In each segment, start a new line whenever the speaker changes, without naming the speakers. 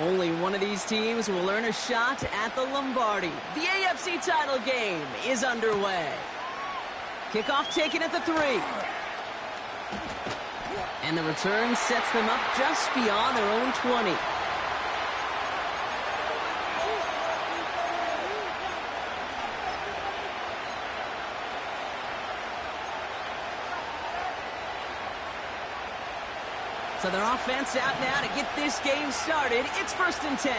Only one of these teams will earn a shot at the Lombardi. The AFC title game is underway. Kickoff taken at the 3. And the return sets them up just beyond their own 20. So their offense out now to get this game started. It's 1st and 10.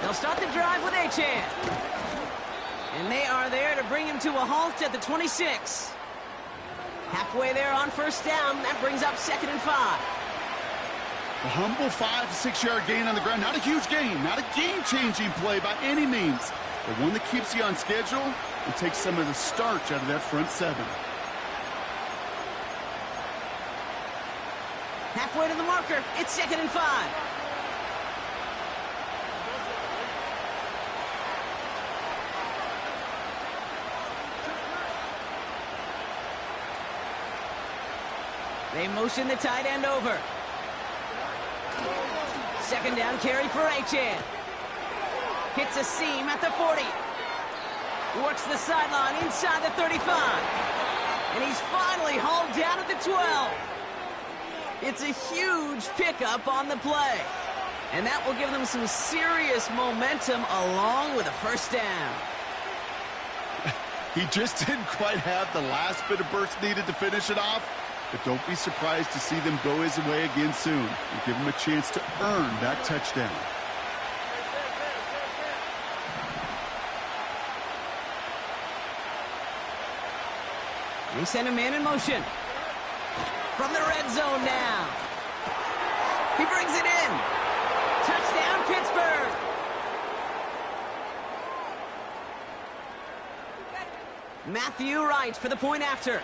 They'll start the drive with Achane. And they are there to bring him to a halt at the 26. Halfway there on 1st down. That brings up 2nd and 5.
A humble 5 to 6 yard gain on the ground. Not a huge gain, not a game-changing play by any means, but one that keeps you on schedule and takes some of the starch out of that front 7.
Halfway to the marker, it's 2nd and 5. They motion the tight end over. 2nd down carry for Achane. Hits a seam at the 40. Works the sideline inside the 35. And he's finally hauled down at the 12. It's a huge pickup on the play. And that will give them some serious momentum along with a 1st down.
He just didn't quite have the last bit of burst needed to finish it off. But don't be surprised to see them go his way again soon and give him a chance to earn that touchdown.
They send a man in motion. From the red zone now. He brings it in. Touchdown, Pittsburgh. Matthew Wright for the point after.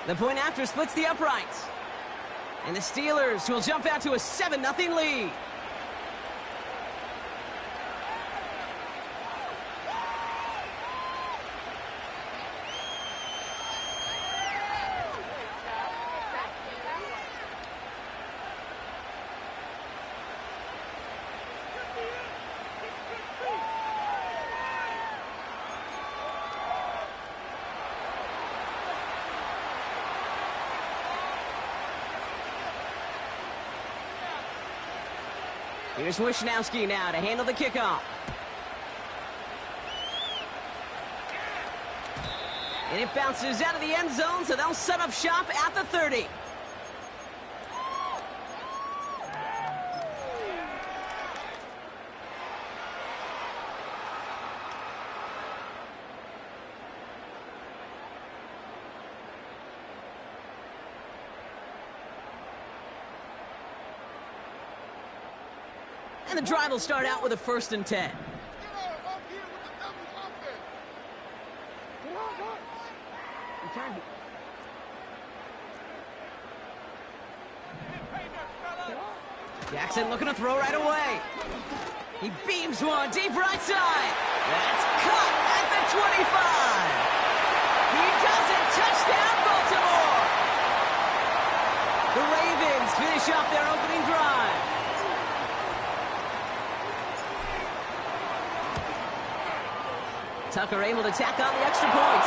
The point after splits the uprights. And the Steelers will jump out to a 7-0 lead. Here's Wishnowski now to handle the kickoff. And it bounces out of the end zone, so they'll set up shop at the 30. And the drive will start out with a 1st and 10. Jackson looking to throw right away. He beams one deep right side. That's caught at the 25. He does it. Touchdown, Baltimore. The Ravens finish off their opening drive. Tucker able to tack on the extra point.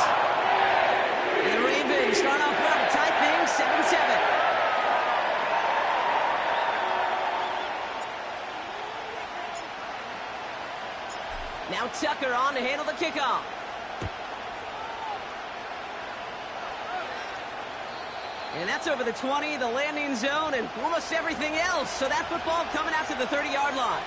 And the Ravens start off well to tie things 7-7. Now Tucker on to handle the kickoff. And that's over the 20, the landing zone, and almost everything else. So that football coming out to the 30-yard line.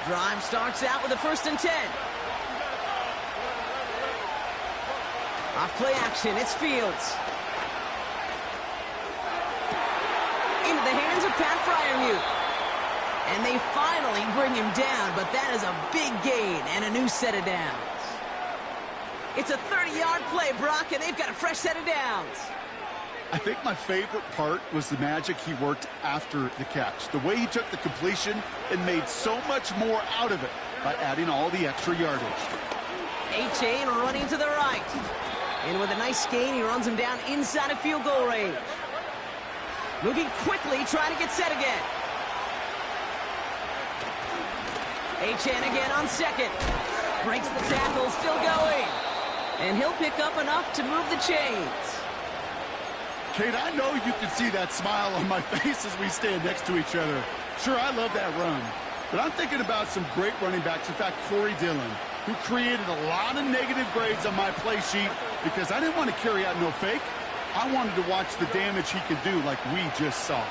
Drive starts out with a 1st and 10. Off play action, it's Fields. Into the hands of Pat Freiermuth. And they finally bring him down, but that is a big gain and a new set of downs. It's a 30-yard play, Brock, and they've got a fresh set of downs.
I think my favorite part was the magic he worked after the catch. The way he took the completion and made so much more out of it by adding all the extra yardage.
A-Chain running to the right. And with a nice gain, he runs him down inside of field goal range. Moving quickly, trying to get set again. A-Chain again on second. Breaks the tackle, still going. And he'll pick up enough to move the chains.
Kate, I know you can see that smile on my face as we stand next to each other. Sure, I love that run. But I'm thinking about some great running backs. In fact, Corey Dillon, who created a lot of negative grades on my play sheet because I didn't want to carry out no fake. I wanted to watch the damage he could do like we just saw.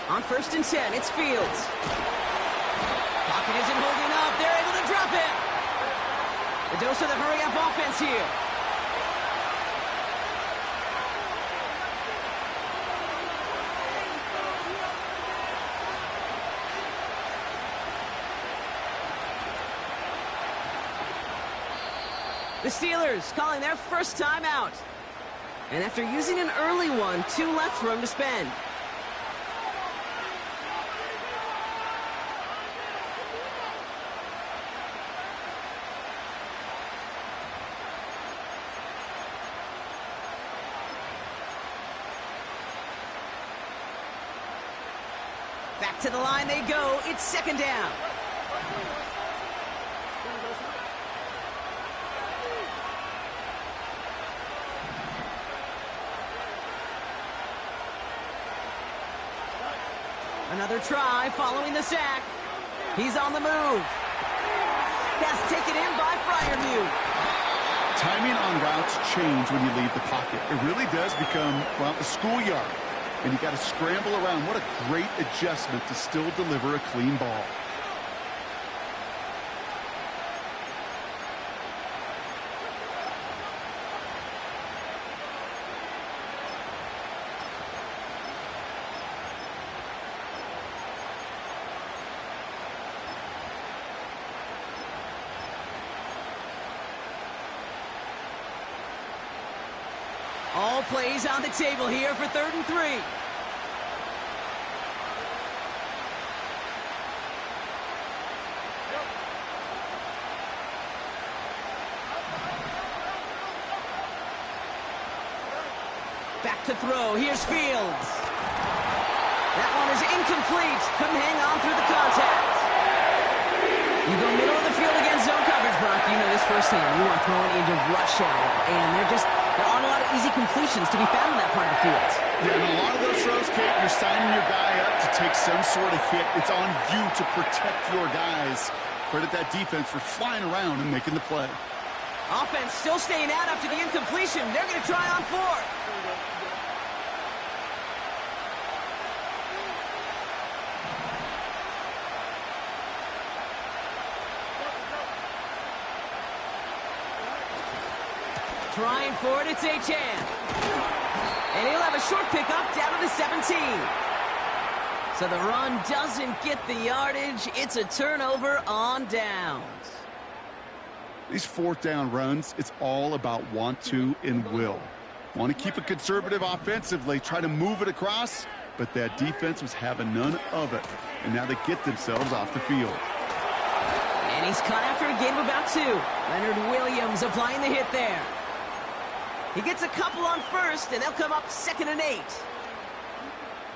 On 1st and 10, it's Fields. Pocket isn't holding up. They're able to drop it. The dose of the hurry-up offense here. The Steelers calling their first time out. And after using an early one, 2 left for him to spend. Back to the line they go. It's 2nd down. Another try following the sack. He's on the move. Pass taken in by Freiermuth.
Timing on routes change when you leave the pocket. It really does become, well, a schoolyard. And you got to scramble around. What a great adjustment to still deliver a clean ball.
All plays on the table here for 3rd and 3. Back to throw. Here's Fields. That one is incomplete. Couldn't hang on through the contact. You go middle of the field against zone coverage, Brock. You know this firsthand. You are throwing into rush hour. And there aren't a lot of easy completions to be found in that part of the field.
Yeah, and a lot of those throws, Kate, you're signing your guy up to take some sort of hit. It's on you to protect your guys. Credit that defense for flying around and making the play.
Offense still staying out after the incompletion. They're going to try on 4th. Trying for it, it's A-Chan. And he'll have a short pickup down to the 17. So the run doesn't get the yardage. It's a turnover on downs.
These 4th down runs, it's all about want to and will. Want to keep it conservative offensively, try to move it across, but that defense was having none of it. And now they get themselves off the field.
And he's caught after a gain of about 2. Leonard Williams applying the hit there. He gets a couple on 1st, and they'll come up 2nd and 8.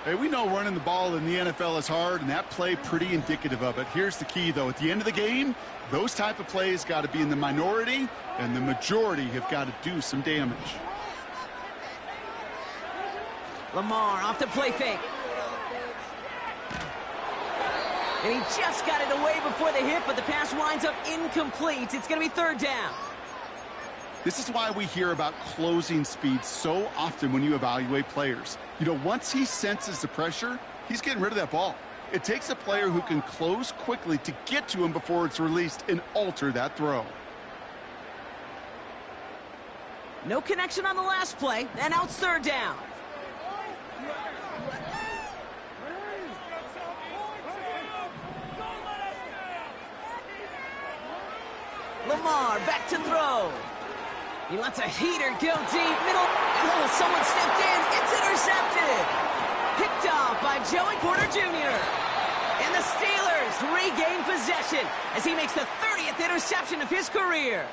Hey, we know running the ball in the NFL is hard, and that play pretty indicative of it. Here's the key, though. At the end of the game, those type of plays got to be in the minority, and the majority have got to do some damage.
Lamar off the play fake. And he just got it away before the hit, but the pass winds up incomplete. It's going to be 3rd down.
This is why we hear about closing speed so often when you evaluate players. You know, once he senses the pressure, he's getting rid of that ball. It takes a player who can close quickly to get to him before it's released and alter that throw.
No connection on the last play, and now it's 3rd down. Lamar back to throw. He lets a heater go deep. Middle. Oh, someone stepped in. It's intercepted. Picked off by Joey Porter Jr. And the Steelers regain possession as he makes the 30th interception of his career.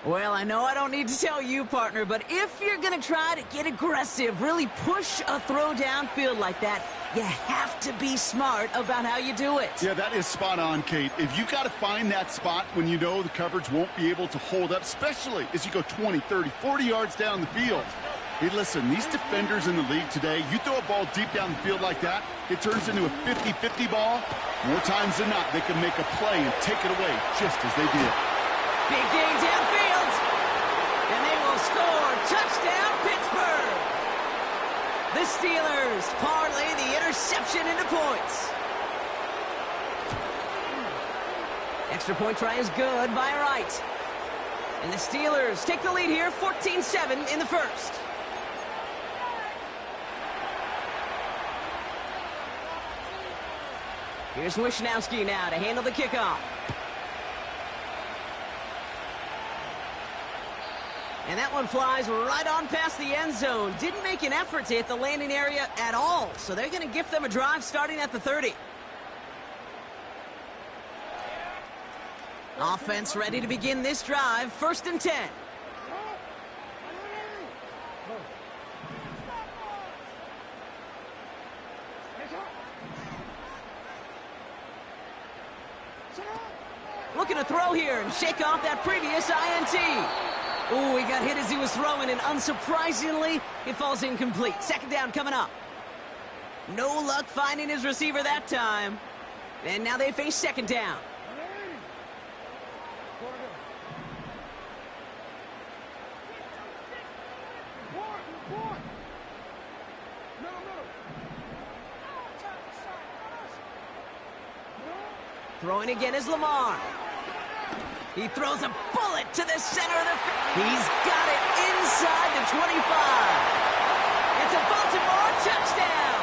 Well, I know I don't need to tell you, partner, but if you're going to try to get aggressive, really push a throw downfield like that, you have to be smart about how you do it.
Yeah, that is spot on, Kate. If you got to find that spot when you know the coverage won't be able to hold up, especially as you go 20, 30, 40 yards down the field. Hey, listen, these defenders in the league today, you throw a ball deep down the field like that, it turns into a 50-50 ball. More times than not, they can make a play and take it away just as they did.
Big gain downfield. And they will score. Touchdown, Pittsburgh. The Steelers parlay the interception into points. Extra point try is good by Wright. And the Steelers take the lead here, 14-7 in the first. Here's Wishnowski now to handle the kickoff. And that one flies right on past the end zone. Didn't make an effort to hit the landing area at all. So they're going to gift them a drive starting at the 30. Offense ready to begin this drive. 1st and 10. Looking to throw here and shake off that previous INT. Ooh, he got hit as he was throwing, and unsurprisingly, it falls incomplete. 2nd down coming up. No luck finding his receiver that time. And now they face 2nd down. Throwing again is Lamar. He throws a bullet to the center of the field. He's got it inside the 25. It's a Baltimore touchdown.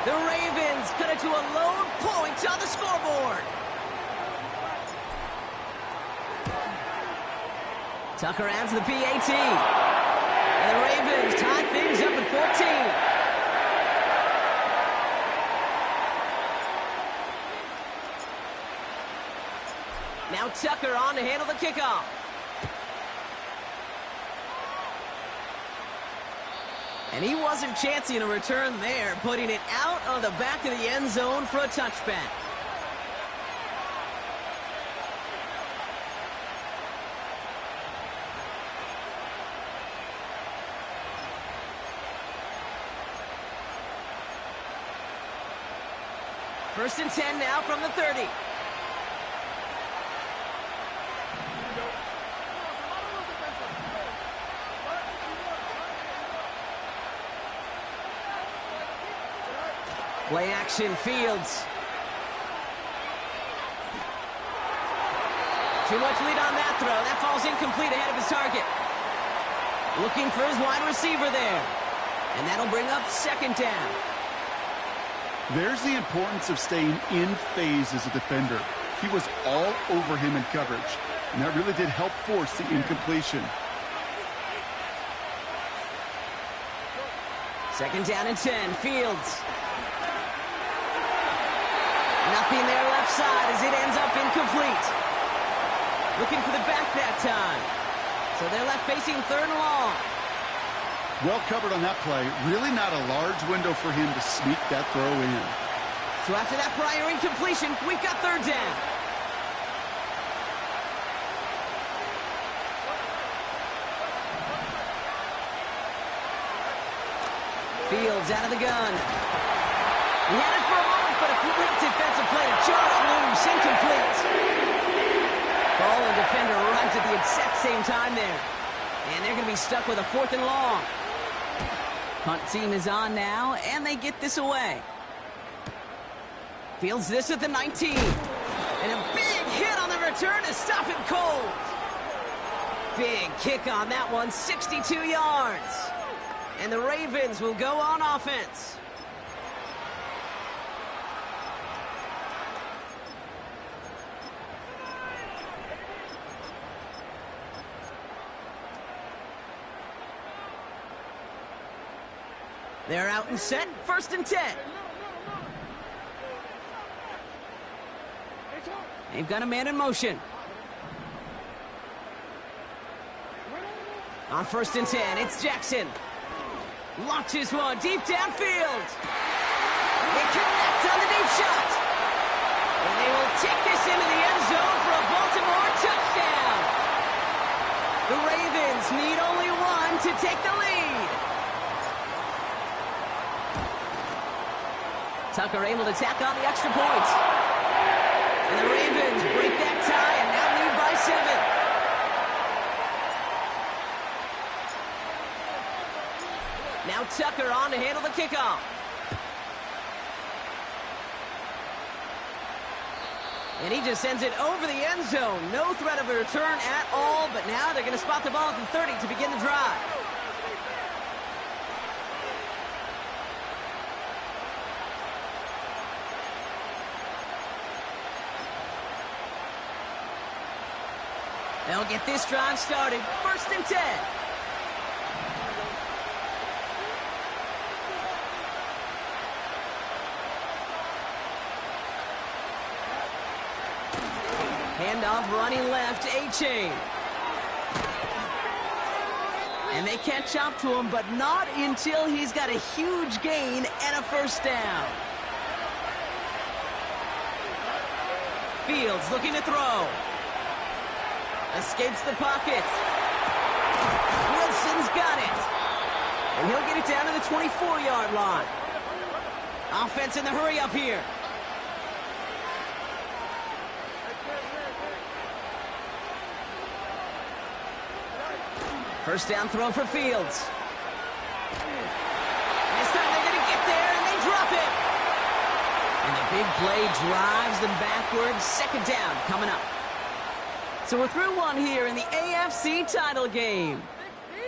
The Ravens cut it to a lone point on the scoreboard. Tucker adds the PAT. And the Ravens tie things up at 14. Now Tucker on to handle the kickoff. And he wasn't chancing a return there, putting it out of the back of the end zone for a touchback. First and 10 now from the 30. Play action, Fields. Too much lead on that throw. That falls incomplete ahead of his target. Looking for his wide receiver there. And that'll bring up 2nd down.
There's the importance of staying in phase as a defender. He was all over him in coverage, and that really did help force the incompletion.
2nd down and 10, Fields. Nothing there left side as it ends up incomplete. Looking for the back that time. So they're left facing 3rd and long.
Well covered on that play. Really not a large window for him to sneak that throw in.
So after that prior incompletion, we've got 3rd down. Fields out of the gun. He had it for a moment, but a great defensive play to jar it loose. Incomplete. Ball and defender arrived at the exact same time there. And they're going to be stuck with a 4th and long. Punt team is on now, and they get this away. Fields this at the 19. And a big hit on the return to stop him cold. Big kick on that one, 62 yards. And the Ravens will go on offense. They're out and set, 1st and 10. They've got a man in motion. On 1st and 10, it's Jackson. Launches one deep downfield. They connect on the deep shot. And they will take this into the end zone for a Baltimore touchdown. The Ravens need only one to take the lead. Tucker able to tack on the extra point. And the Ravens break that tie and now lead by 7. Now Tucker on to handle the kickoff. And he just sends it over the end zone. No threat of a return at all, but now they're going to spot the ball at the 30 to begin the drive. They'll get this drive started. 1st and 10. Handoff running left, A-Chain. And they catch up to him, but not until he's got a huge gain and a 1st down. Fields looking to throw. Escapes the pocket. Wilson's got it. And he'll get it down to the 24-yard line. Offense in the hurry up here. First down throw for Fields. This time they're going to get there, and they drop it. And the big play drives them backwards. 2nd down coming up. So we're through one here in the AFC title game.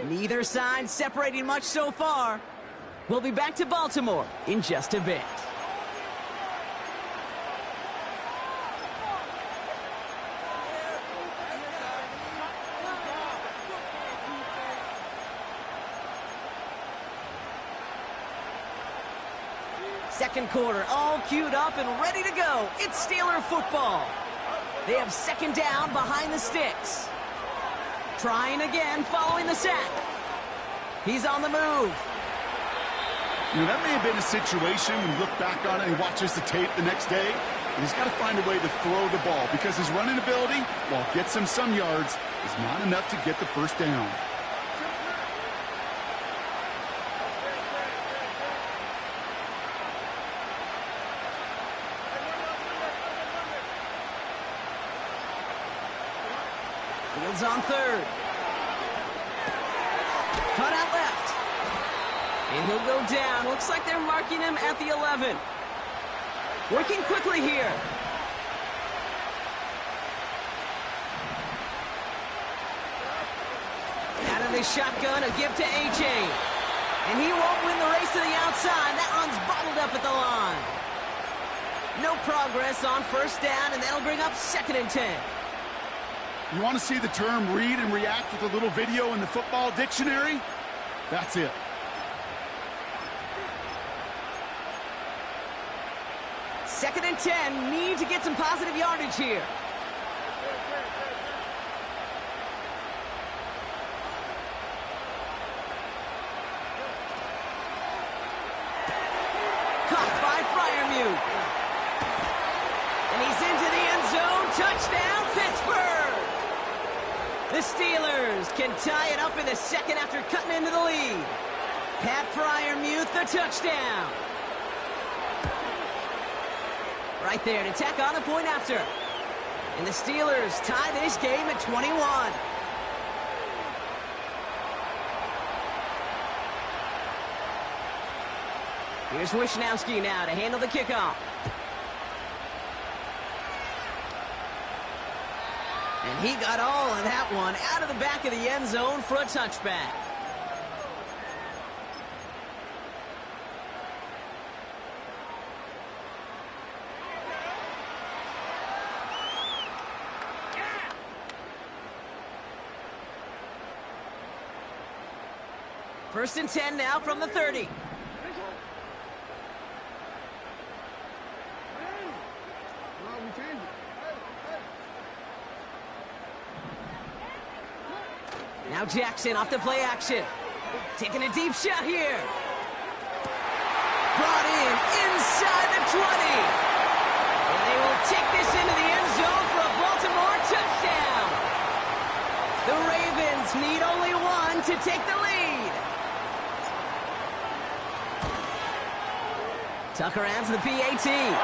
Neither side separating much so far. We'll be back to Baltimore in just a bit. Second quarter, all queued up and ready to go. It's Steeler football. They have 2nd down behind the sticks. Trying again following the sack. He's on the move.
You know, that may have been a situation when you look back on it and watches the tape the next day. And he's got to find a way to throw the ball because his running ability, while it gets him some yards, is not enough to get the 1st down.
Fields on 3rd. Cut out left. And he'll go down. Looks like they're marking him at the 11. Working quickly here. Out of the shotgun, a give to A-Chain. And he won't win the race to the outside. That one's bottled up at the line. No progress on 1st down, and that'll bring up 2nd and 10.
You want to see the term read and react with a little video in the football dictionary? That's it.
Second and 10, need to get some positive yardage here. Caught by Freiermuth. And he's into the end zone. Touchdown, Pittsburgh! The Steelers can tie it up in the 2nd after cutting into the lead. Pat Freiermuth, the touchdown. Right there to tack on a point after. And the Steelers tie this game at 21. Here's Wishnowski now to handle the kickoff. And he got all of that one out of the back of the end zone for a touchback. First and 10 now from the 30. Now Jackson off the play action. Taking a deep shot here. Brought in inside the 20. And they will take this into the end zone for a Baltimore touchdown. The Ravens need only one to take the lead. Tucker adds the PAT. And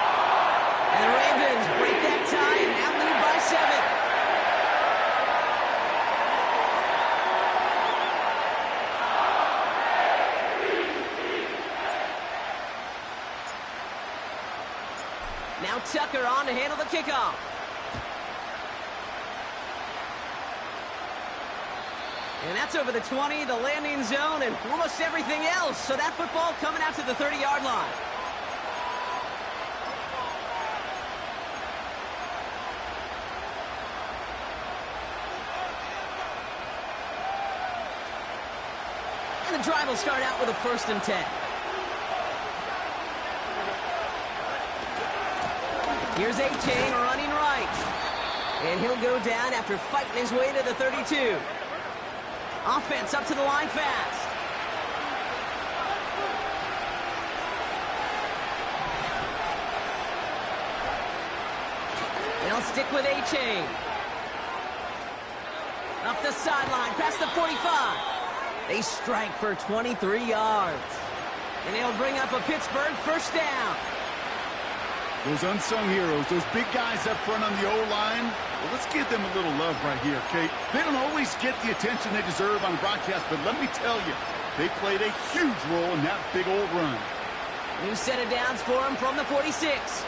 the Ravens break that tie and now lead by 7. Now Tucker on to handle the kickoff. And that's over the 20, the landing zone, and almost everything else. So that football coming out to the 30-yard line. And the drive will start out with a 1st and 10. Here's A-Chain running right. And he'll go down after fighting his way to the 32. Offense up to the line fast. They'll stick with A-Chain. Up the sideline, past the 45. They strike for 23 yards. And they'll bring up a Pittsburgh 1st down.
Those unsung heroes, those big guys up front on the O-line, well, let's give them a little love right here, Kate. They don't always get the attention they deserve on broadcast, but let me tell you, they played a huge role in that big old run.
New set of downs for him from the 46.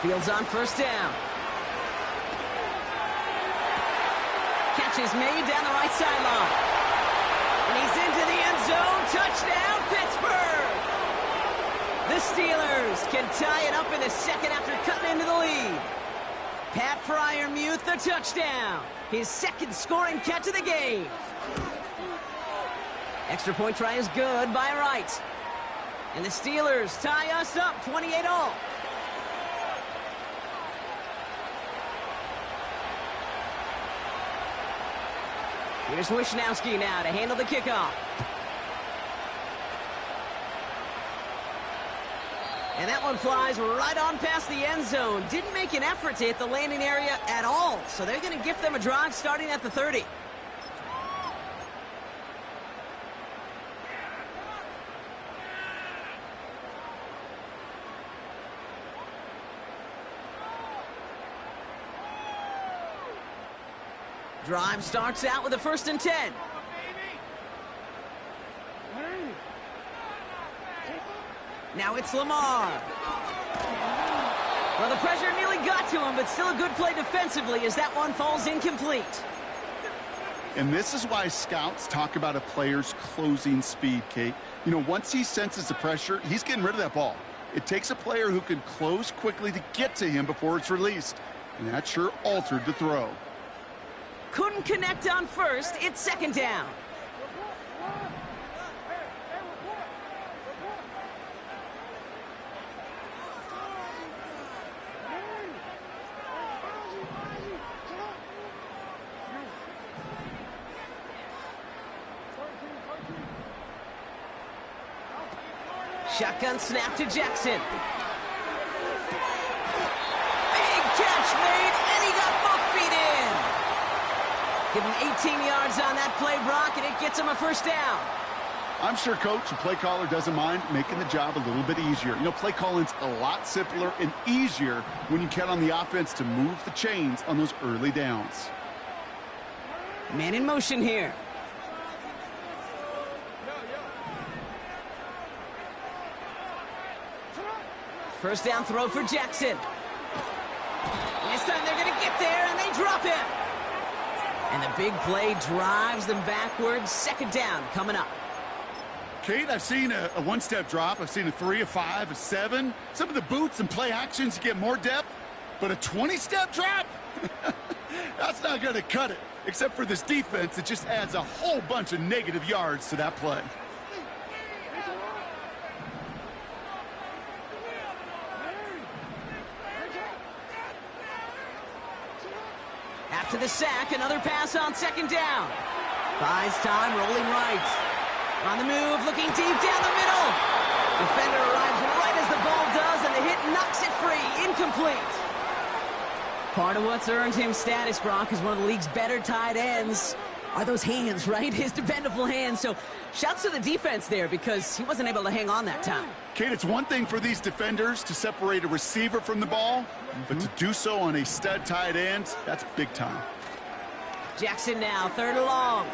Fields on 1st down. Catch is made down the right sideline. And he's into the end zone. Touchdown, Pittsburgh! The Steelers can tie it up in the 2nd after cutting into the lead. Pat Freiermuth, the touchdown. His 2nd scoring catch of the game. Extra point try is good by Wright. And the Steelers tie us up 28-all. Here's Wishnowski now to handle the kickoff. And that one flies right on past the end zone. Didn't make an effort to hit the landing area at all. So they're going to gift them a drive starting at the 30. Drive starts out with a 1st and 10. Now it's Lamar. Well, the pressure nearly got to him, but still a good play defensively as that one falls incomplete.
And this is why scouts talk about a player's closing speed, Kate. You know, once he senses the pressure, he's getting rid of that ball. It takes a player who can close quickly to get to him before it's released. And that sure altered the throw.
Couldn't connect on 1st. It's 2nd down. Shotgun snap to Jackson. Big catch made, and he got both feet in. Give him 18 yards on that play, Brock, and it gets him a 1st down.
I'm sure coach and play caller doesn't mind making the job a little bit easier. You know, play calling's a lot simpler and easier when you count on the offense to move the chains on those early downs.
Man in motion here. First down throw for Jackson. This time they're going to get there, and they drop him. And the big play drives them backwards. 2nd down coming up.
Kate, I've seen a one-step drop. I've seen a 3, a 5, a 7. Some of the boots and play actions you get more depth. But a 20-step drop? That's not going to cut it. Except for this defense, it just adds a whole bunch of negative yards to that play.
After the sack, another pass on second down. Buys time, rolling right. On the move, looking deep down the middle. Defender arrives right as the ball does, and the hit knocks it free. Incomplete. Part of what's earned him status, Brock, is one of the league's better tight ends. Are those hands, right? His dependable hands. So shouts to the defense there because he wasn't able to hang on that time.
Kate, it's one thing for these defenders to separate a receiver from the ball, but to do so on a stud tight end, that's big time.
Jackson now, third and long.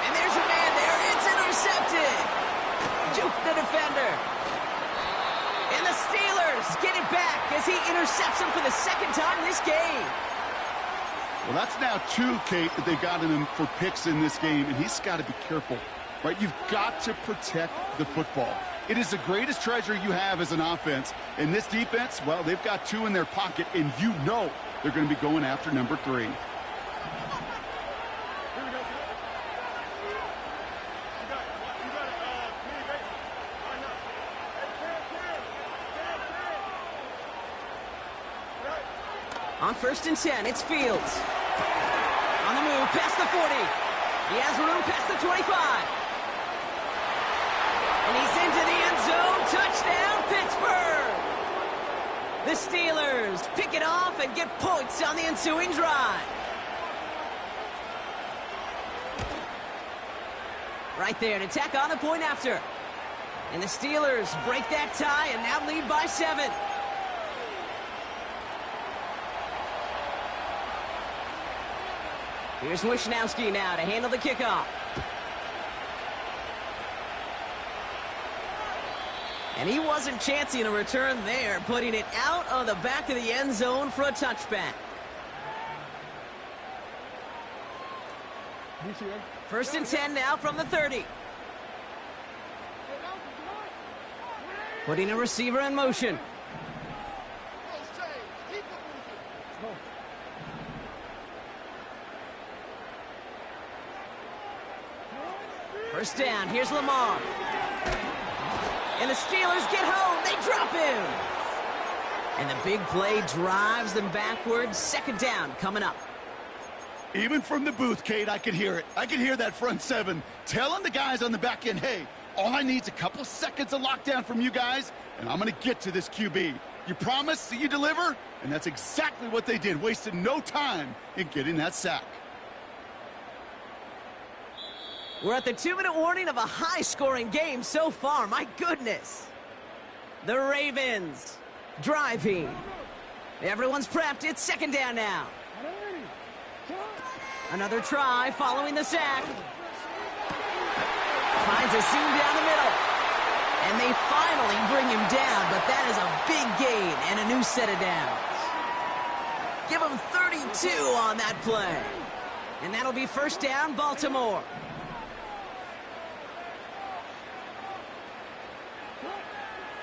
And there's a man there. It's intercepted. Juke the defender. And the Steelers get it back as he intercepts him for the second time this game.
Well, that's now 2, Kate, that they've gotten him for picks in this game, and he's got to be careful, right? You've got to protect the football. It is the greatest treasure you have as an offense. And this defense, well, they've got 2 in their pocket, and you know they're going to be going after number 3.
On 1st and 10, it's Fields. On the move, past the 40. He has room past the 25. And he's into the end zone. Touchdown, Pittsburgh! The Steelers pick it off and get points on the ensuing drive. Right there to tack on the point after. And the Steelers break that tie and now lead by 7. Here's Wishnowski now to handle the kickoff. And he wasn't chancing a return there, putting it out of the back of the end zone for a touchback. 1st and 10 now from the 30. Putting a receiver in motion. First down, here's Lamar. And the Steelers get home, they drop him. And the big play drives them backwards. 2nd down coming up.
Even from the booth, Kate, I could hear it. I could hear that front 7 telling the guys on the back end, hey, all I need is a couple seconds of lockdown from you guys, and I'm going to get to this QB. You promise that you deliver? And that's exactly what they did, wasted no time in getting that sack.
We're at the 2-minute warning of a high-scoring game so far. My goodness. The Ravens driving. Everyone's prepped. It's 2nd down now. Another try following the sack. Finds a seam down the middle. And they finally bring him down, but that is a big gain and a new set of downs. Give him 32 on that play. And that'll be 1st down, Baltimore.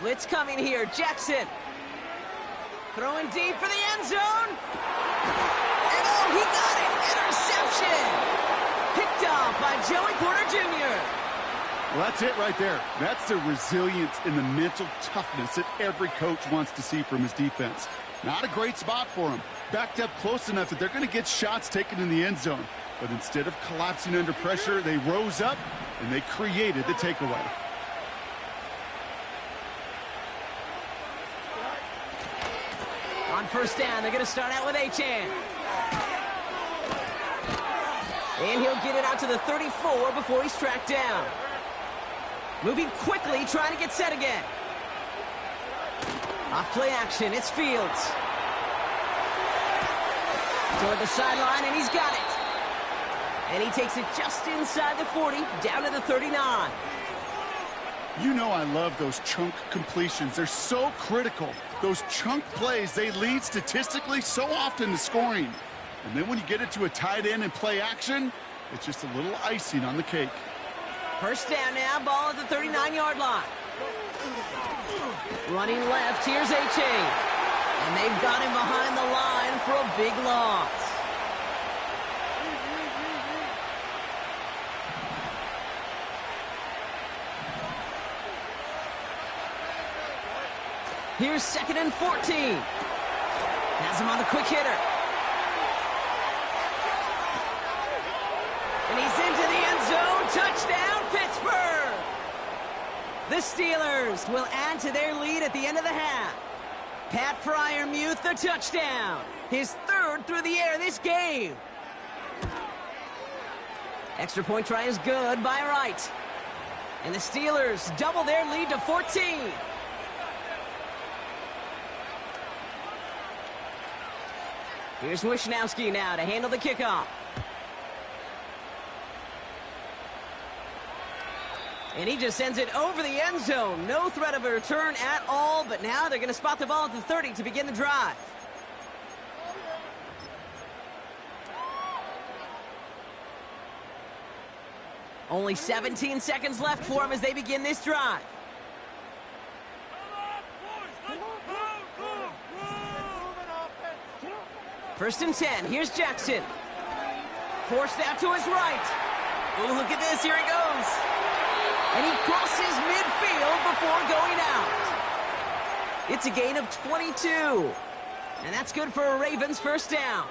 Blitz coming here. Jackson. Throwing deep for the end zone. And oh, he got it. Interception. Picked off by Joey Porter Jr.
Well, that's it right there. That's the resilience and the mental toughness that every coach wants to see from his defense. Not a great spot for him. Backed up close enough that they're going to get shots taken in the end zone. But instead of collapsing under pressure, they rose up and they created the takeaway.
On 1st down, they're going to start out with Achane. And he'll get it out to the 34 before he's tracked down. Moving quickly, trying to get set again. Off play action, it's Fields. Toward the sideline, and he's got it. And he takes it just inside the 40, down to the 39.
You know I love those chunk completions. They're so critical. Those chunk plays, they lead statistically so often to scoring. And then when you get it to a tight end and play action, it's just a little icing on the cake.
1st down now, ball at the 39-yard line. Running left, here's Achane. And they've got him behind the line for a big loss. Here's 2nd and 14. Has him on the quick hitter. And he's into the end zone. Touchdown, Pittsburgh! The Steelers will add to their lead at the end of the half. Pat Freiermuth, the touchdown. His third through the air this game. Extra point try is good by Wright. And the Steelers double their lead to 14. Here's Wishnowski now to handle the kickoff. And he just sends it over the end zone. No threat of a return at all, but now they're going to spot the ball at the 30 to begin the drive. Only 17 seconds left for him as they begin this drive. First and 10. Here's Jackson. Forced out to his right. Ooh, look at this. Here he goes. And he crosses midfield before going out. It's a gain of 22. And that's good for a Ravens first down.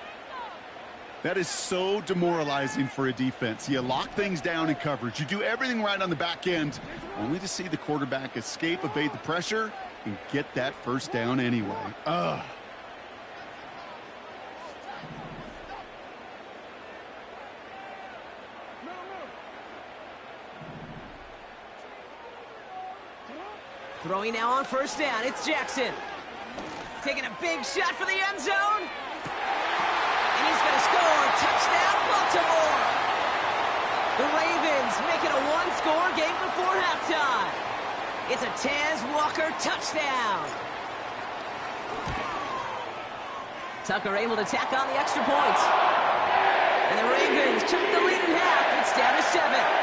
That is so demoralizing for a defense. You lock things down in coverage. You do everything right on the back end, only to see the quarterback escape, evade the pressure, and get that first down anyway. Ugh.
Throwing now on first down, it's Jackson. Taking a big shot for the end zone. And he's going to score. Touchdown, Baltimore. The Ravens make it a one-score game before halftime. It's a Taz Walker touchdown. Tucker able to tack on the extra point. And the Ravens took the lead in half. It's down to 7.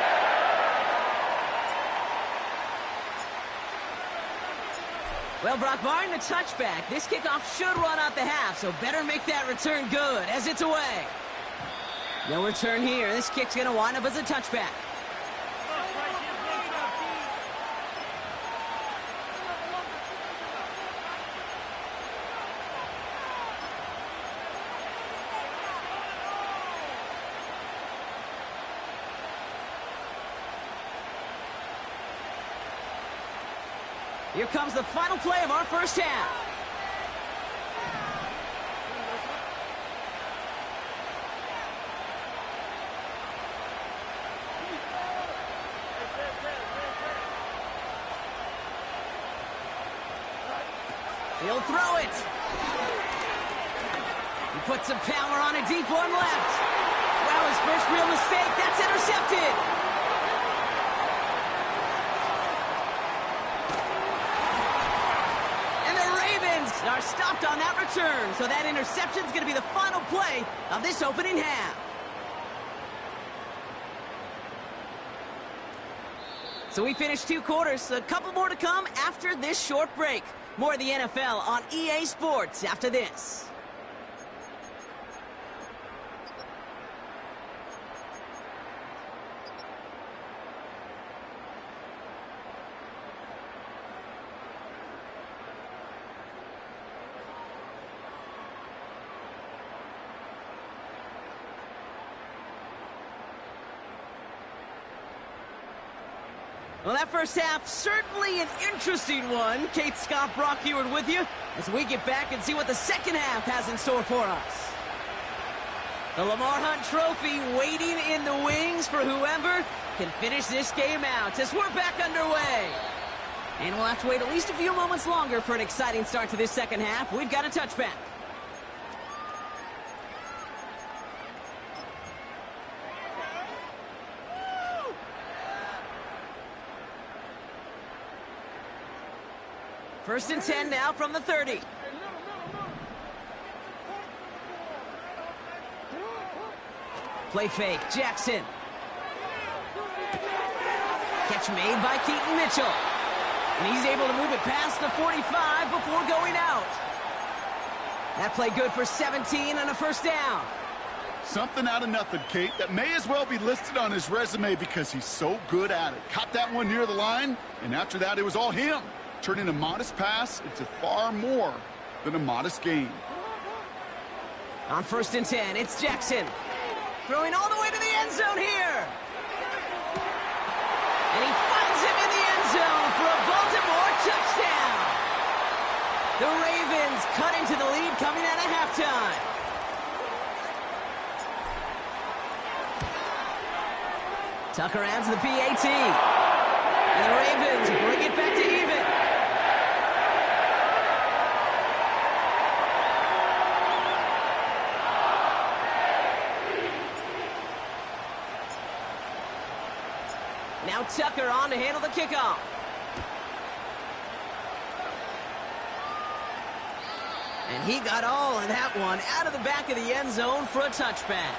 Well, Brock, barring the touchback, this kickoff should run out the half, so better make that return good as it's away. No return here. This kick's going to wind up as a touchback. Here comes the final play of our first half. He'll throw it. He puts some power on a deep one left. Wow, his first real mistake. That's intercepted. Are stopped on that return, so that interception is going to be the final play of this opening half. So we finished 2 quarters, a couple more to come after this short break. More of the NFL on EA Sports after this. Well, that first half, certainly an interesting one. Kate Scott, Brock Huard with you as we get back and see what the second half has in store for us. The Lamar Hunt Trophy waiting in the wings for whoever can finish this game out as we're back underway. And we'll have to wait at least a few moments longer for an exciting start to this second half. We've got a touchback. First and 10 now from the 30. Play fake, Jackson. Catch made by Keaton Mitchell. And he's able to move it past the 45 before going out. That play good for 17 and a first down.
Something out of nothing, Kate, that may as well be listed on his resume because he's so good at it. Caught that one near the line, and after that it was all him, turning a modest pass into far more than a modest gain.
On 1st and 10, it's Jackson. Throwing all the way to the end zone here. And he finds him in the end zone for a Baltimore touchdown. The Ravens cut into the lead coming out of halftime. Tucker adds the PAT. And the Ravens bring it back to even. Now Tucker on to handle the kickoff. And he got all of that one out of the back of the end zone for a touchback.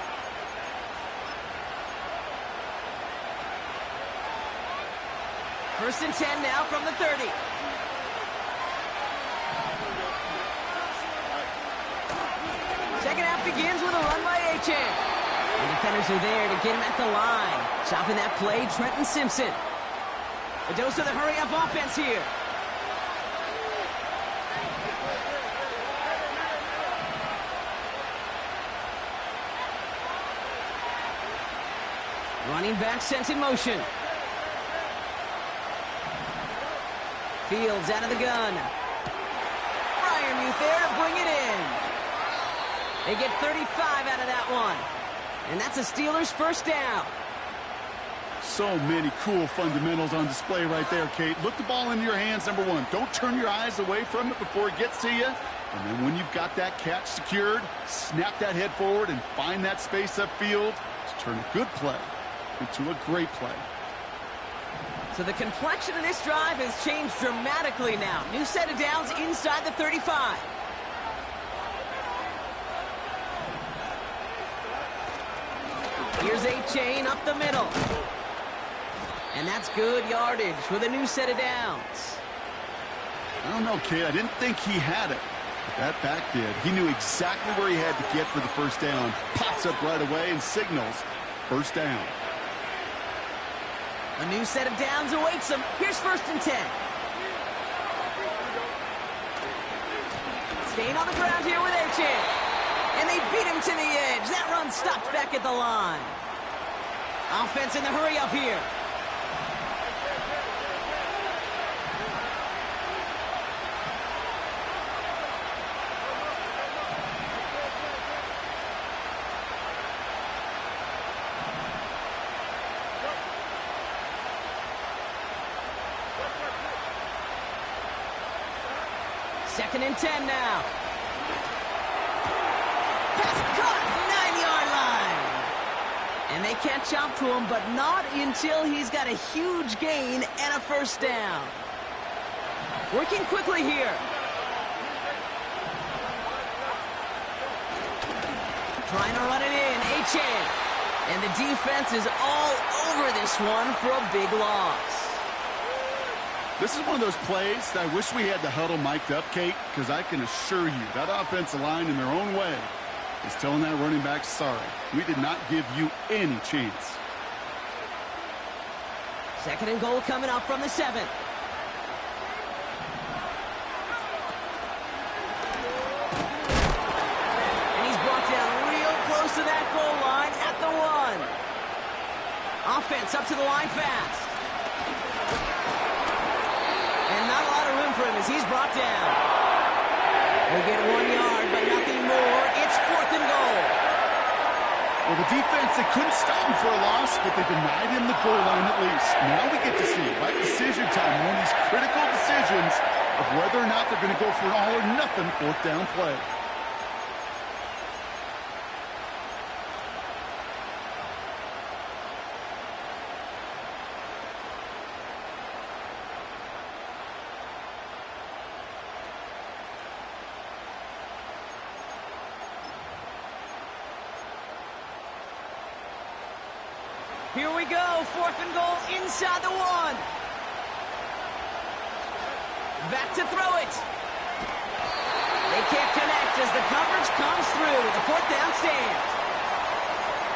First and 10 now from the 30. Second half begins with a run by Achane. The defenders are there to get him at the line. Chopping that play, Trenton Simpson. A dose of the hurry-up offense here. Running back sent in motion. Fields out of the gun. Freiermuth there to bring it in. They get 35 out of that one. And that's a Steelers first down.
So many cool fundamentals on display right there, Kate. Look the ball into your hands, number one. Don't turn your eyes away from it before it gets to you. And then when you've got that catch secured, snap that head forward and find that space upfield to turn a good play into a great play.
So the complexion of this drive has changed dramatically now. New set of downs inside the 35. Here's Achane up the middle. And that's good yardage with a new set of downs.
I don't know, Kate. I didn't think he had it. But that back did. He knew exactly where he had to get for the first down. Pops up right away and signals first down.
A new set of downs awaits him. Here's 1st and 10. Staying on the ground here with Achane. And they beat him to the edge. That run stopped back at the line. Offense in the hurry up here. Second and 10 now. Pass caught, 9-yard line. And they catch up to him, but not until he's got a huge gain and a first down. Working quickly here. Trying to run it in, Achane. And the defense is all over this one for a big loss.
This is one of those plays that I wish we had the huddle mic'd up, Kate, because I can assure you that offensive line in their own way is telling that running back, sorry, we did not give you any chance.
Second and goal coming up from the 7. And he's brought down real close to that goal line at the 1. Offense up to the line fast. And not a lot of room for him as he's brought down. They get 1 yard, but nothing more. It's 4th and goal.
Well, the defense, they couldn't stop him for a loss, but they denied him the goal line at least. Now we get to see, right decision time, one of these critical decisions of whether or not they're going to go for an all-or-nothing 4th down play.
Here we go, 4th and goal inside the 1. Back to throw it. They can't connect as the coverage comes through. The 4th down stand.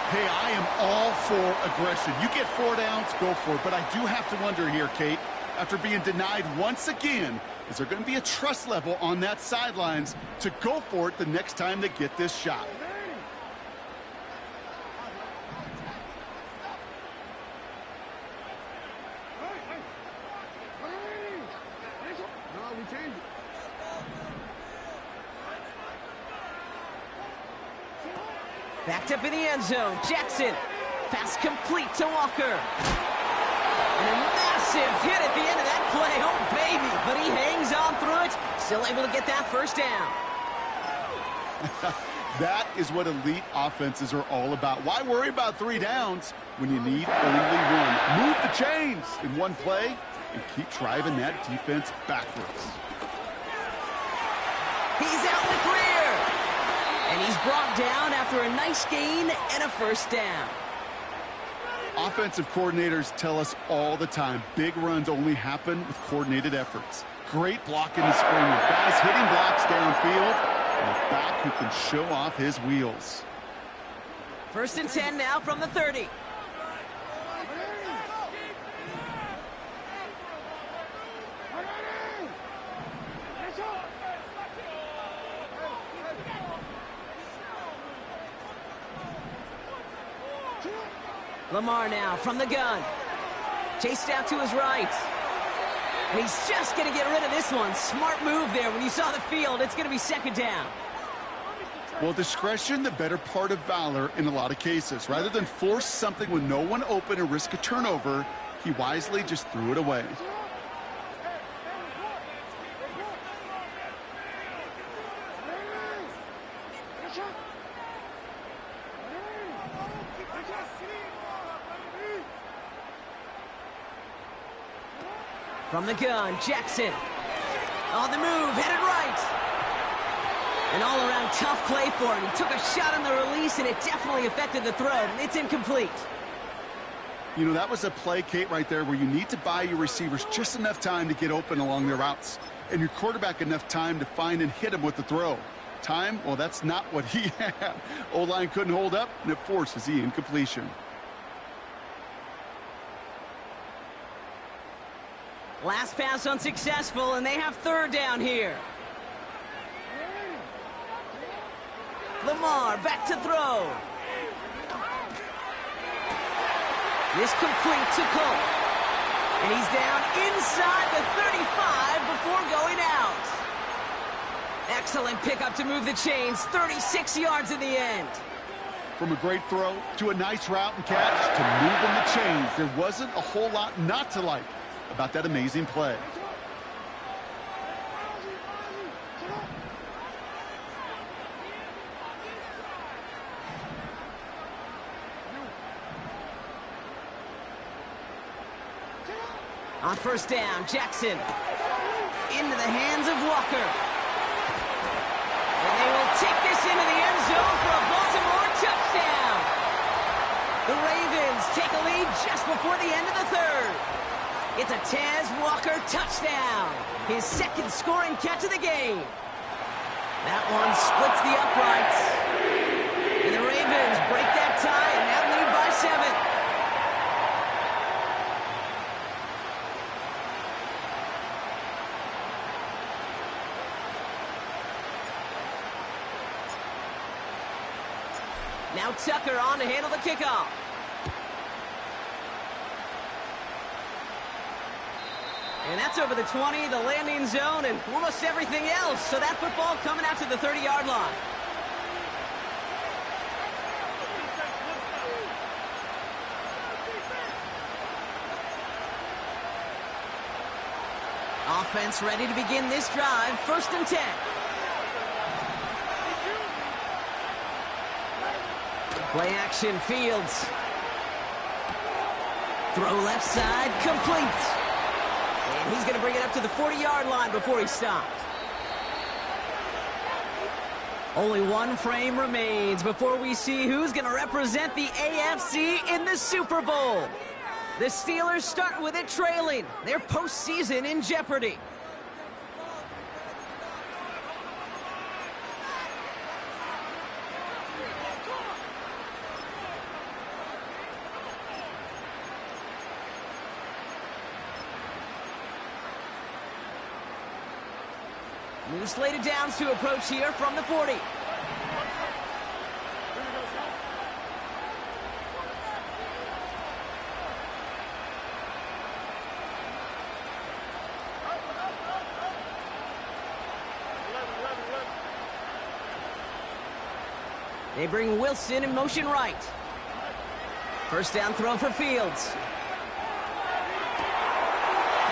Hey, I am all for aggression. You get 4 downs, go for it. But I do have to wonder here, Kate, after being denied once again, is there going to be a trust level on that sidelines to go for it the next time they get this shot?
Backed up in the end zone. Jackson. Pass complete to Walker. And a massive hit at the end of that play. Oh, baby. But he hangs on through it. Still able to get that first down.
That is what elite offenses are all about. Why worry about 3 downs when you need only one? Move the chains in one play and keep driving that defense backwards.
He's out in the clear. And he's brought down after a nice gain and a first down.
Offensive coordinators tell us all the time, big runs only happen with coordinated efforts. Great blocking this spring. Guys hitting blocks downfield, and a back who can show off his wheels.
1st and 10 now from the 30. Lamar now from the gun. Chased out to his right. And he's just going to get rid of this one. Smart move there. When you saw the field, it's going to be 2nd down.
Well, discretion, the better part of valor in a lot of cases. Rather than force something with no one open and risk a turnover, he wisely just threw it away.
From the gun, Jackson. On the move, headed right. An all-around tough play for him. He took a shot on the release, and it definitely affected the throw. It's incomplete.
You know, that was a play, Kate, right there, where you need to buy your receivers just enough time to get open along their routes, and your quarterback enough time to find and hit him with the throw. Time, well, that's not what he had. O-line couldn't hold up, and it forces the incompletion.
Last pass unsuccessful, and they have 3rd down here. Lamar back to throw. This complete to Cole. And he's down inside the 35 before going out. Excellent pickup to move the chains. 36 yards in the end.
From a great throw to a nice route and catch to moving the chains, there wasn't a whole lot not to like about that amazing play.
On 1st down, Jackson into the hands of Walker. And they will take this into the end zone for a Baltimore touchdown. The Ravens take a lead just before the end of the 3rd. It's a Tez Walker touchdown. His 2nd scoring catch of the game. That one splits the uprights. And the Ravens break that tie and now lead by 7. Now Tucker on to handle the kickoff. And that's over the 20, the landing zone, and almost everything else. So that football coming out to the 30-yard line. Offense ready to begin this drive. 1st and 10. Play action, Fields. Throw left side, complete. And he's going to bring it up to the 40-yard line before he stopped. Only one frame remains before we see who's going to represent the AFC in the Super Bowl. The Steelers start with it trailing. Their postseason in jeopardy. New slated downs to approach here from the 40. They bring Wilson in motion right. First down throw for Fields.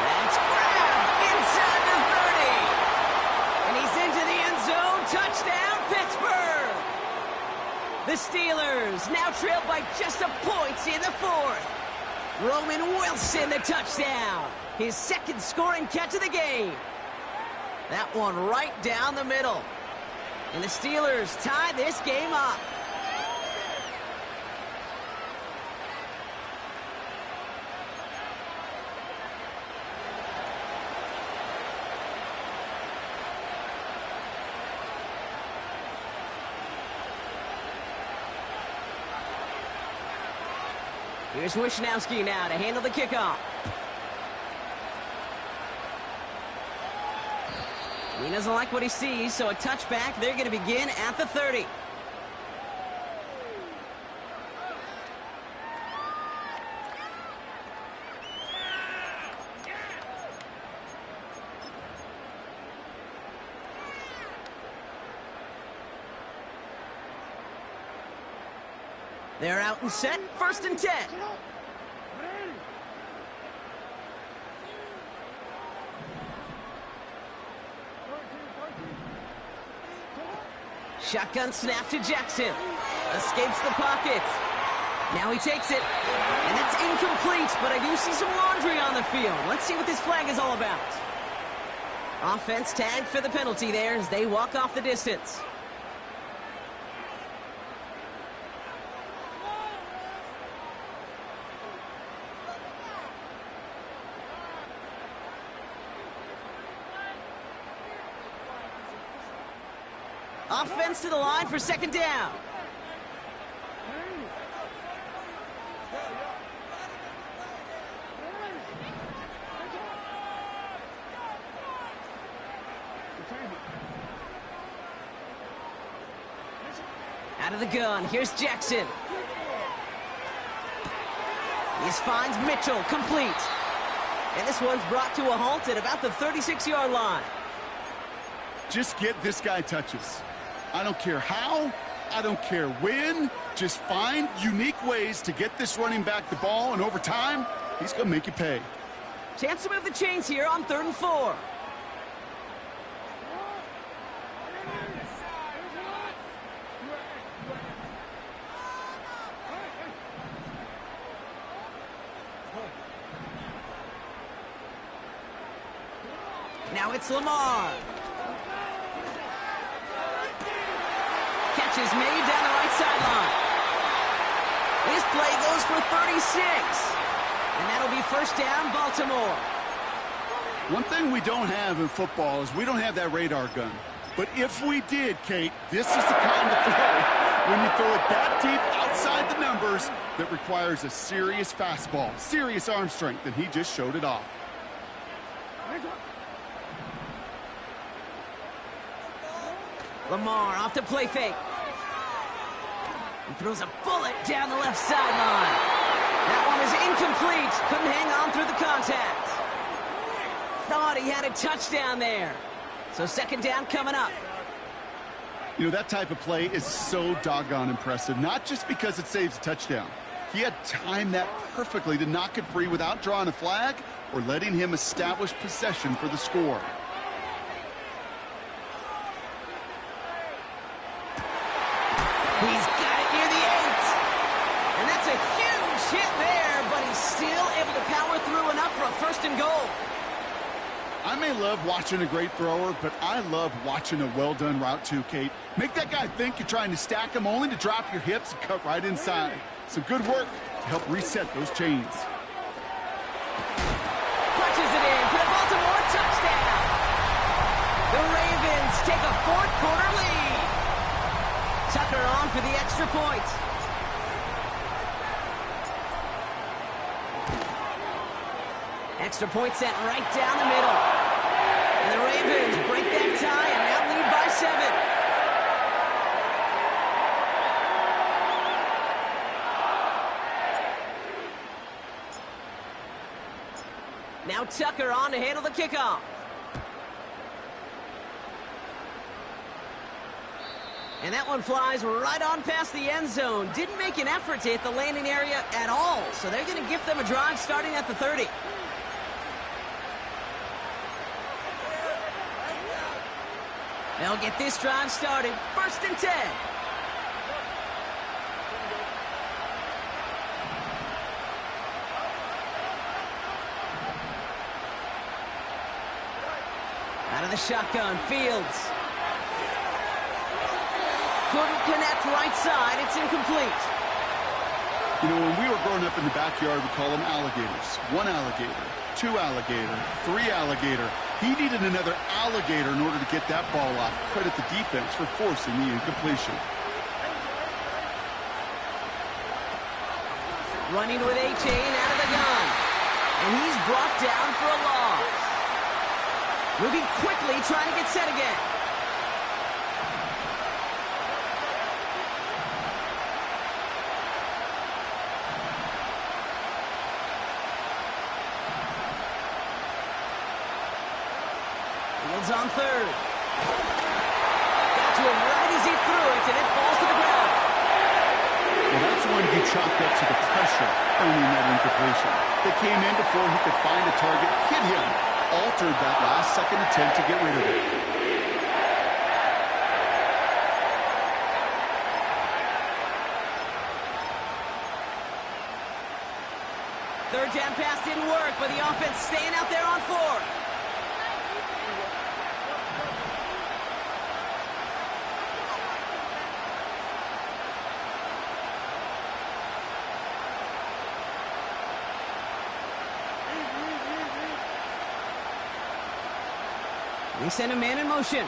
That's grabbed inside the 30. And he's into the end zone. Touchdown, Pittsburgh. The Steelers now trail by just a point in the fourth. Roman Wilson, the touchdown. His second scoring catch of the game. That one right down the middle. And the Steelers tie this game up. Here's Wishnowski now to handle the kickoff. He doesn't like what he sees, so a touchback. They're going to begin at the 30. They're out and set, 1st and 10. Shotgun snap to Jackson. Escapes the pocket. Now he takes it. And that's incomplete, but I do see some laundry on the field. Let's see what this flag is all about. Offense tagged for the penalty there as they walk off the distance. Offense to the line for 2nd down. Out of the gun, here's Jackson. This finds Mitchell, complete. And this one's brought to a halt at about the 36-yard line.
Just get this guy touches. I don't care how, I don't care when, just find unique ways to get this running back the ball, and over time, he's going to make you pay.
Chance to move the chains here on 3rd and 4. Now it's Lamar. Catch is made down the right sideline. This play goes for 36. And that'll be 1st down, Baltimore.
One thing we don't have in football is we don't have that radar gun. But if we did, Kate, this is the kind of throw, when you throw it that deep outside the numbers, that requires a serious fastball, serious arm strength, and he just showed it off.
Lamar off the play fake. He throws a bullet down the left sideline. That one is incomplete. Couldn't hang on through the contact. Thought he had a touchdown there. So 2nd down coming up.
You know, that type of play is so doggone impressive, not just because it saves a touchdown. He had timed that perfectly to knock it free without drawing a flag or letting him establish possession for the score.
He's got it near the 8. And that's a huge hit there, but he's still able to power through enough for a 1st and goal.
I may love watching a great thrower, but I love watching a well-done route too, Kate. Make that guy think you're trying to stack him only to drop your hips and cut right inside. Some good work to help reset those chains.
Punches it in for the Baltimore touchdown. The Ravens take a 4th quarter lead. Tucker on for the extra point. Extra point set right down the middle. And the Ravens break that tie Now Tucker on to handle the kickoff. And that one flies right on past the end zone. Didn't make an effort to hit the landing area at all. So they're going to give them a drive starting at the 30. They'll get this drive started. 1st and 10. Out of the shotgun, Fields. Couldn't connect right side. It's incomplete.
You know, when we were growing up in the backyard, we call them alligators. 1 alligator, 2 alligator, 3 alligator. He needed another alligator in order to get that ball off. Credit the defense for forcing the incompletion.
Running with A-Chain out of the gun. And he's brought down for a loss. Moving quickly, trying to get set again. Fields on 3rd. Got to him right as he threw it, and it falls to the ground.
Well, that's when he chalked up to the pressure, earning that incompletion. They came in before he could find a target, hit him, altered that last-second attempt to get rid of it.
Third down pass didn't work, but the offense staying out there on 4th. They send a man in motion.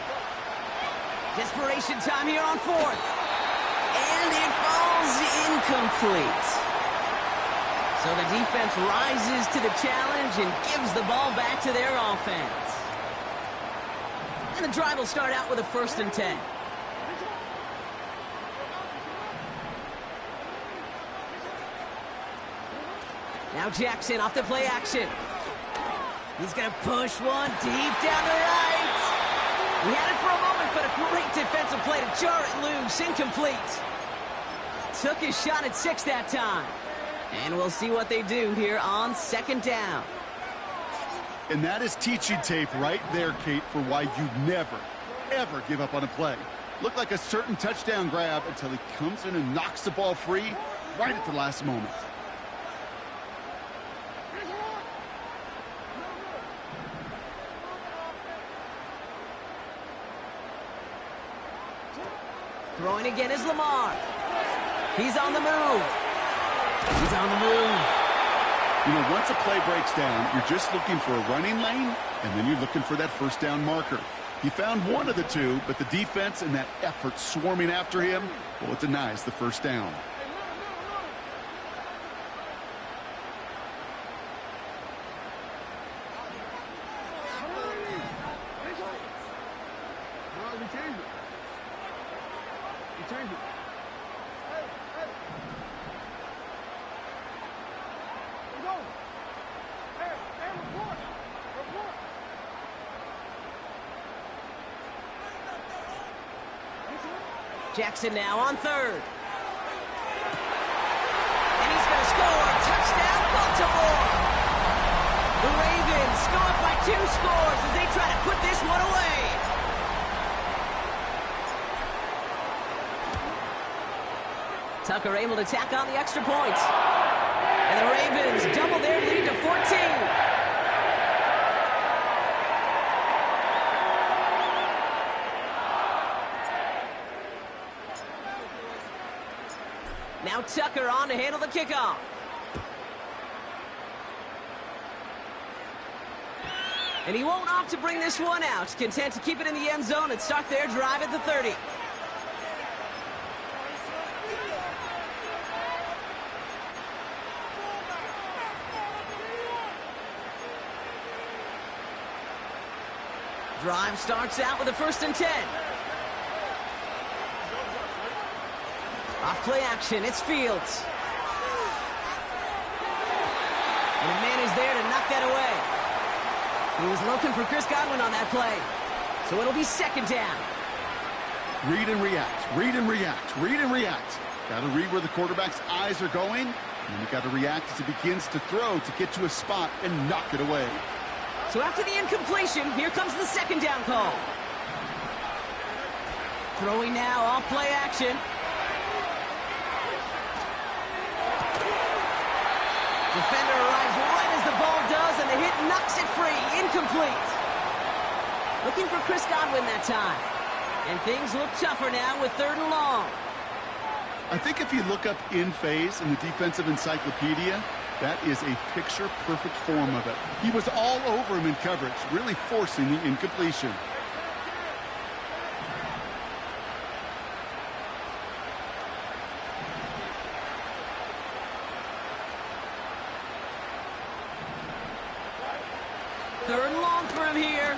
Desperation time here on 4th. And it falls incomplete. So the defense rises to the challenge and gives the ball back to their offense. And the drive will start out with a 1st and 10. Now Jackson off the play action. He's going to push one deep down the right. He had it for a moment, but a great defensive play to jar it loose. Incomplete. Took his shot at 6 that time. And we'll see what they do here on 2nd down.
And that is teaching tape right there, Kate, for why you never, ever give up on a play. Looked like a certain touchdown grab until he comes in and knocks the ball free right at the last moment.
Throwing again is Lamar. He's on the move. He's on the move.
You know, once a play breaks down, you're just looking for a running lane, and then you're looking for that 1st down marker. He found one of the two, but the defense and that effort swarming after him, well, it denies the 1st down.
Jackson now on 3rd. And he's going to score. Touchdown, Baltimore. The Ravens go up by 2 scores as they try to put this one away. Tucker able to tack on the extra point. And the Ravens double their lead to 14. Now Tucker on to handle the kickoff. And he won't opt to bring this one out. Content to keep it in the end zone and start their drive at the 30. Drive starts out with a 1st and 10. Off play action, it's Fields. And a man is there to knock that away. He was looking for Chris Godwin on that play. So it'll be second down.
Read and react, read and react, read and react. Got to read where the quarterback's eyes are going, and then you got to react as he begins to throw to get to a spot and knock it away.
So after the incompletion, here comes the second down call. Throwing now off play action. Defender arrives right as the ball does, and the hit knocks it free. Incomplete. Looking for Chris Godwin that time. And things look tougher now with 3rd and long.
I think if you look up in phase in the defensive encyclopedia, that is a picture-perfect form of it. He was all over him in coverage, really forcing the incompletion.
Third and long for him here.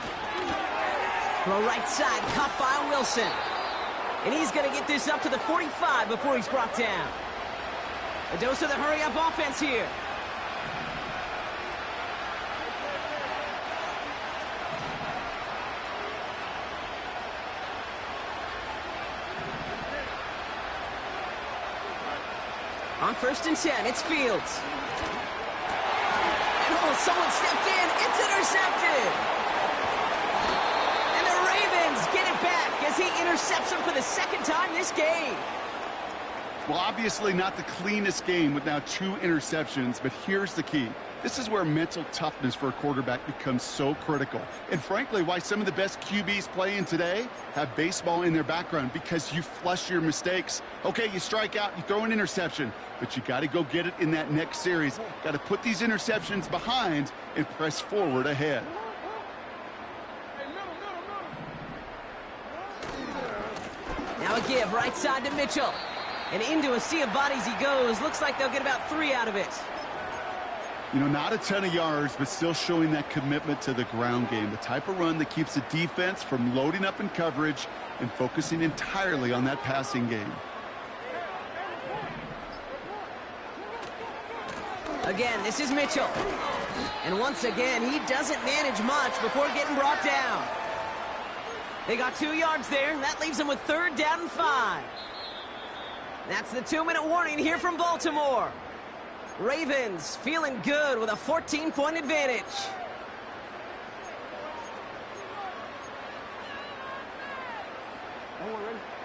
Throw right side, caught by Wilson. And he's going to get this up to the 45 before he's brought down. A dose of the hurry-up offense here. On 1st and 10, it's Fields. And oh, someone stepped in. It's intercepted. And the Ravens get it back as he intercepts him for the 2nd time this game.
Well, obviously not the cleanest game with now 2 interceptions, but here's the key. This is where mental toughness for a quarterback becomes so critical. And frankly, why some of the best QBs playing today have baseball in their background, because you flush your mistakes. Okay, you strike out, you throw an interception, but you got to go get it in that next series. Got to put these interceptions behind and press forward ahead.
Now a give right side to Mitchell. And into a sea of bodies he goes. Looks like they'll get about 3 out of it.
You know, not a ton of yards, but still showing that commitment to the ground game. The type of run that keeps the defense from loading up in coverage and focusing entirely on that passing game.
Again, this is Mitchell. And once again, he doesn't manage much before getting brought down. They got 2 yards there, and that leaves them with 3rd down and 5. That's the 2-minute warning here from Baltimore. Ravens feeling good with a 14-point advantage.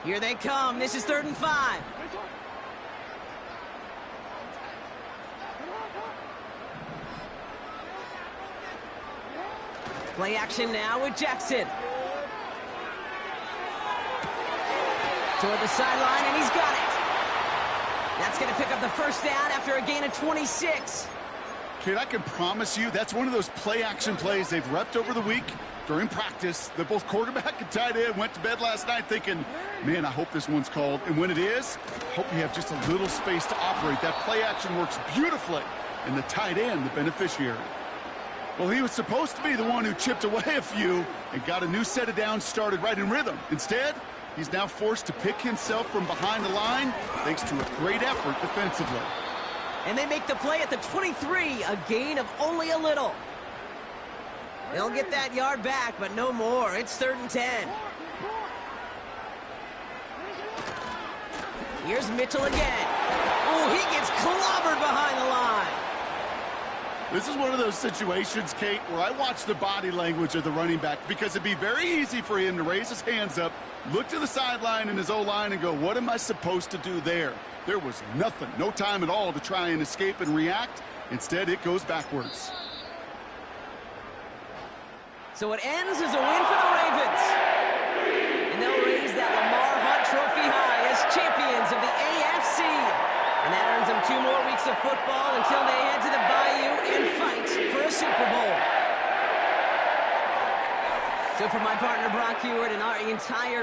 Here they come. This is 3rd and 5. Play action now with Jackson. Toward the sideline, and he's got it. That's going to pick up the 1st down after a gain of 26.
Kid, I can promise you that's one of those play-action plays they've repped over the week during practice that both quarterback and tight end went to bed last night thinking, man, I hope this one's called. And when it is, I hope you have just a little space to operate. That play-action works beautifully, and the tight end, the beneficiary. Well, he was supposed to be the one who chipped away a few and got a new set of downs started right in rhythm. Instead, he's now forced to pick himself from behind the line thanks to a great effort defensively.
And they make the play at the 23, a gain of only a little. They'll get that yard back, but no more. It's 3rd and 10. Here's Mitchell again. Oh, he gets clobbered behind the line.
This is one of those situations, Kate, where I watch the body language of the running back because it'd be very easy for him to raise his hands up, look to the sideline in his O-line and go, what am I supposed to do there? There was nothing, no time at all to try and escape and react. Instead, it goes backwards.
So it ends as a win for the Ravens. And they'll raise that Lamar Hunt Trophy high as champions of the AFC. And that earns them 2 more weeks of football until they head to the Bayou and fight for a Super Bowl. So for my partner, Brock Hewitt, and our entire